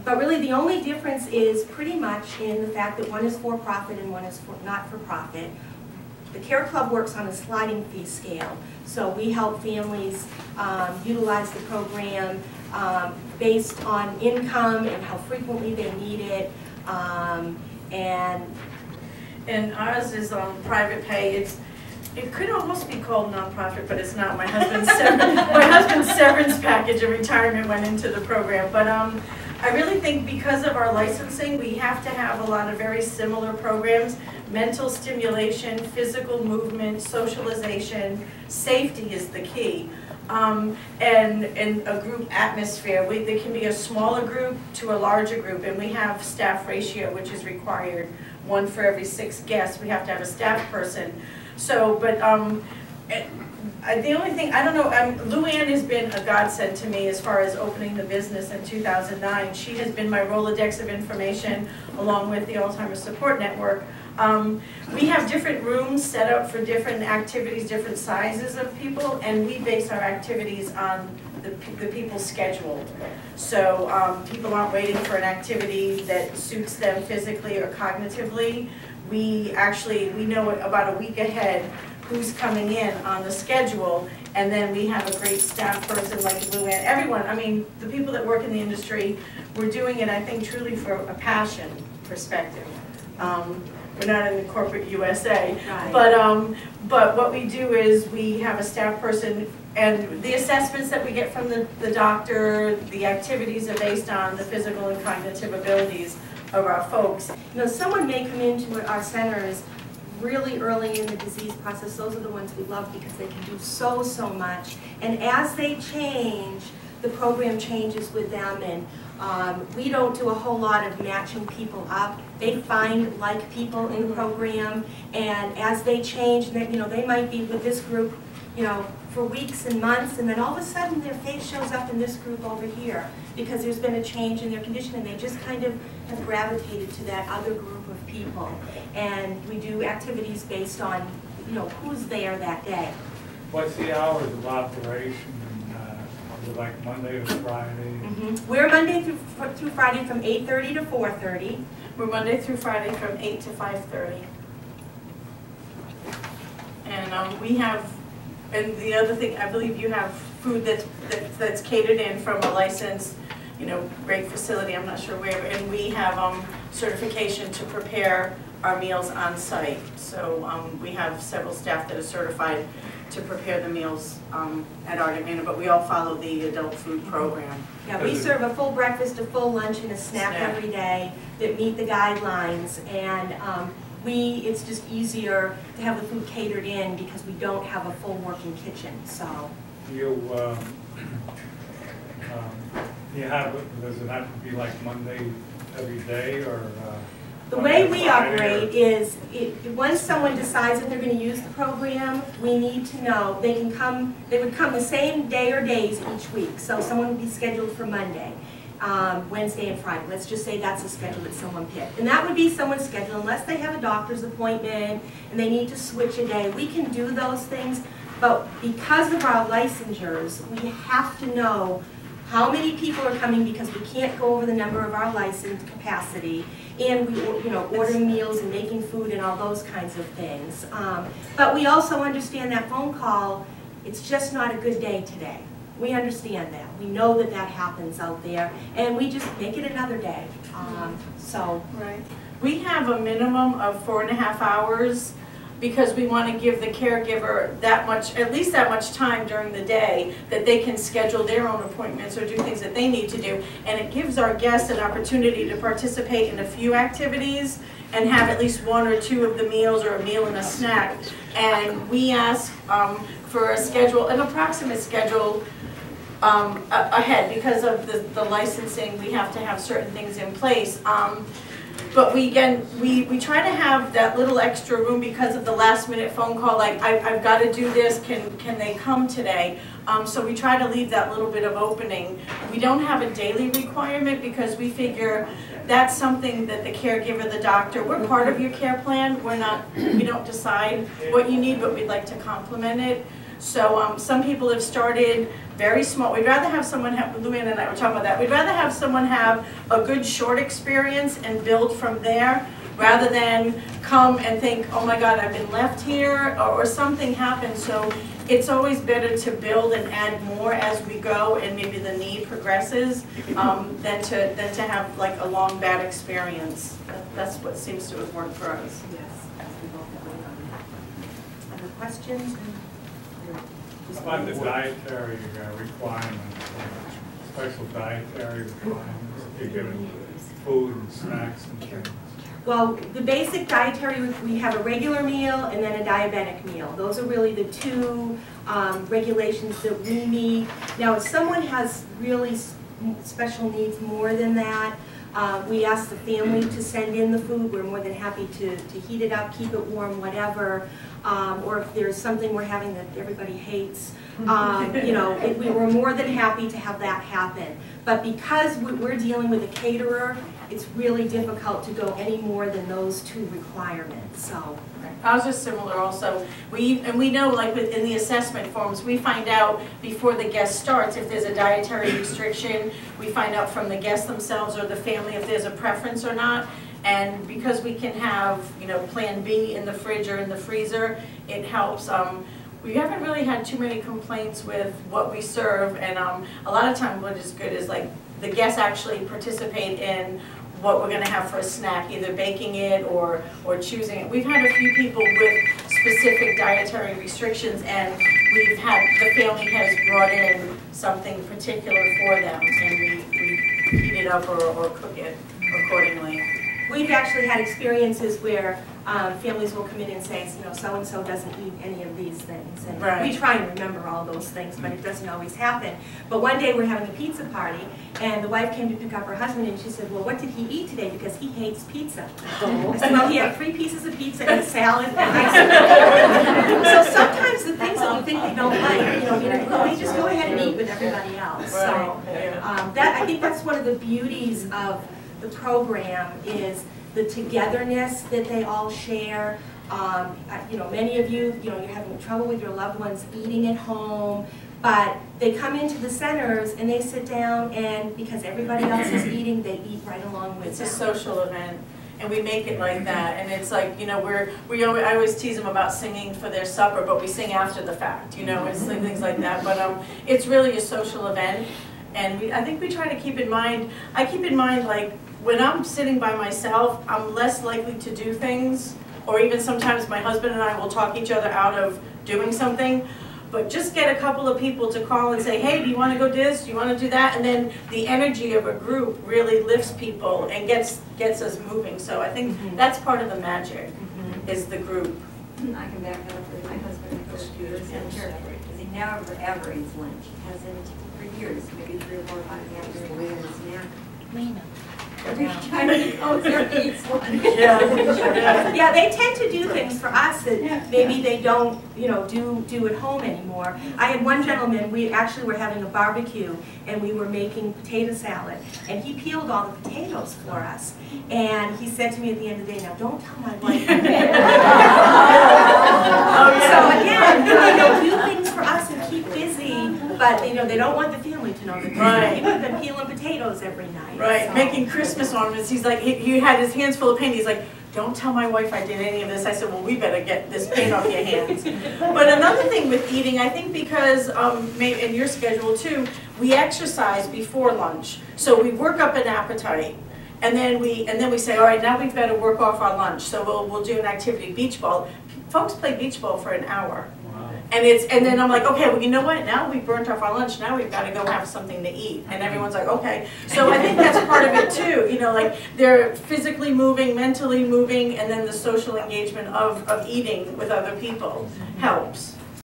But really the only difference is pretty much in the fact that one is for-profit and one is not-for-profit. The Care Club works on a sliding fee scale, so we help families utilize the program based on income and how frequently they need it, and ours is private pay. It could almost be called nonprofit, but it's not. My husband's severance package of retirement went into the program. But I really think because of our licensing, we have to have a lot of very similar programs: mental stimulation, physical movement, socialization, safety is the key, and a group atmosphere. There can be a smaller group to a larger group, and we have staff ratio, which is required, 1 for every 6 guests. We have to have a staff person. So, but the only thing, I don't know, Luann has been a godsend to me as far as opening the business in 2009. She has been my Rolodex of information along with the Alzheimer's Support Network. We have different rooms set up for different activities, different sizes of people, and we base our activities on the people's schedule. So people aren't waiting for an activity that suits them physically or cognitively. We know about a week ahead who's coming in on the schedule, and then we have a great staff person like Luann. Everyone, I mean, the people that work in the industry, we're doing it, I think, truly for a passion perspective. We're not in the corporate USA, right. But what we do is we have a staff person, and the assessments that we get from the doctor, the activities are based on the physical and cognitive abilities of our folks. You know, someone may come into our centers really early in the disease process. Those are the ones we love because they can do so much. And as they change, the program changes with them, and we don't do a whole lot of matching people up. They find like people in the program, and as they change, you know, they might be with this group, you know, for weeks and months, and then all of a sudden their face shows up in this group over here because there's been a change in their condition, and they just kind of have gravitated to that other group of people. And we do activities based on, you know, who's there that day. What's the hours of operation? Is it like Monday to Friday? Mm-hmm. We're Monday through Friday from 8:30 to 4:30. We're Monday through Friday from 8 to 5:30. And we have, and the other thing, I believe you have food that's catered in from a licensed, you know, great facility, I'm not sure where, and we have certification to prepare our meals on site. So we have several staff that are certified to prepare the meals at Ardent Manor, but we all follow the adult food program. Yeah, we serve a full breakfast, a full lunch, and a snack every day that meet the guidelines, and it's just easier to have the food catered in because we don't have a full working kitchen. So does it have to be like Monday every day, or? The way we operate is, once someone decides that they're going to use the program, we need to know they would come the same day or days each week. So someone would be scheduled for Monday, Wednesday, and Friday. Let's just say that's a schedule that someone picked. And that would be someone's schedule unless they have a doctor's appointment and they need to switch a day. We can do those things, but because of our licensures, we have to know how many people are coming because we can't go over the number of our licensed capacity, and we, you know, ordering meals and making food and all those kinds of things. But we also understand that phone call, it's just not a good day today. We understand that. We know that that happens out there, and we just make it another day. Right. We have a minimum of 4.5 hours because we want to give the caregiver that much, at least that much time during the day that they can schedule their own appointments or do things that they need to do. And it gives our guests an opportunity to participate in a few activities and have at least 1 or 2 of the meals or a meal and a snack. And we ask for a schedule, an approximate schedule ahead because of the licensing. We have to have certain things in place. But we try to have that little extra room because of the last minute phone call, like I've got to do this, can they come today? So we try to leave that little bit of opening. We don't have a daily requirement because we figure that's something that the caregiver, the doctor, we're part of your care plan. We don't decide what you need, but we'd like to complement it. So some people have started very small. We'd rather have someone have, Luann and I were talking about that, we'd rather have someone have a good short experience and build from there, rather than come and think, oh my God, I've been left here, or something happened. So it's always better to build and add more as we go, and maybe the need progresses, than to have like a long bad experience. That's what seems to have worked for us. Yes. Other questions? How about the dietary requirements, special dietary requirements, if you're given food and snacks and things? Well, the basic dietary, we have a regular meal and then a diabetic meal. Those are really the two regulations that we meet. Now, if someone has really special needs more than that, we ask the family to send in the food. We're more than happy to heat it up, keep it warm, whatever. Or if there's something we're having that everybody hates, you know, we were more than happy to have that happen. But because we're dealing with a caterer, it's really difficult to go any more than those two requirements. So. Ours is similar also. We know, like in the assessment forms, we find out before the guest starts if there's a dietary restriction. We find out from the guests themselves or the family if there's a preference or not. And because we can have, you know, Plan B in the fridge or in the freezer, it helps. We haven't really had too many complaints with what we serve, and a lot of times what is good is like the guests actually participate in what we're going to have for a snack, either baking it or choosing it. We've had a few people with specific dietary restrictions, and we've had, the family has brought in something particular for them, and we heat it up or cook it accordingly. We've actually had experiences where families will come in and say, you know, so-and-so doesn't eat any of these things. And right. We try and remember all those things, but it doesn't always happen. But one day we're having a pizza party, and the wife came to pick up her husband, and she said, well, what did he eat today? Because he hates pizza. I said, well, he had 3 pieces of pizza and a salad and ice cream. So sometimes the things that we think they don't like, you know, well, they just go ahead and eat with everybody else. Right. So I think that's one of the beauties of the program is the togetherness that they all share. You know, many of you, you know, you're having trouble with your loved ones eating at home, but they come into the centers and they sit down, and because everybody else is eating, they eat right along with them. It's a social event, and we make it like that. And it's like, you know, I always tease them about singing for their supper, but we sing after the fact, you know, it's things like that. But it's really a social event, and I think we try to keep in mind. I keep in mind, like, when I'm sitting by myself, I'm less likely to do things, or even sometimes my husband and I will talk each other out of doing something, but just get a couple of people to call and say, hey, do you want to go do this, do you want to do that? And then the energy of a group really lifts people and gets us moving. So I think that's part of the magic, is the group. I can back up with my husband for years in church, because he never ever eats lunch. He hasn't for years, maybe 3 or 4 or 5 afternoons, a snack. Lena. Every time he goes there, he eats one. Yeah, they tend to do things for us that maybe they don't, you know, do at home anymore. I had one gentleman, we actually were having a barbecue, and we were making potato salad, and he peeled all the potatoes for us. And he said to me at the end of the day, now don't tell my wife. So again, they do things for us and keep busy, but you know, they don't want the family to know that right. He would have been peeling potatoes every night. Right, so. Making Christmas ornaments. He's like, he had his hands full of paint. He's like, don't tell my wife I did any of this. I said, well, we better get this paint off your hands. But another thing with eating, I think because maybe in your schedule too, we exercise before lunch. So we work up an appetite, and then we say, all right, now we've got to work off our lunch. So we'll do an activity, beach ball. Folks play beach ball for an hour. And then I'm like, okay, well, you know what? Now we've burnt off our lunch. Now we've got to go have something to eat. And everyone's like, okay. So I think that's part of it too. You know, like they're physically moving, mentally moving, and then the social engagement of eating with other people helps.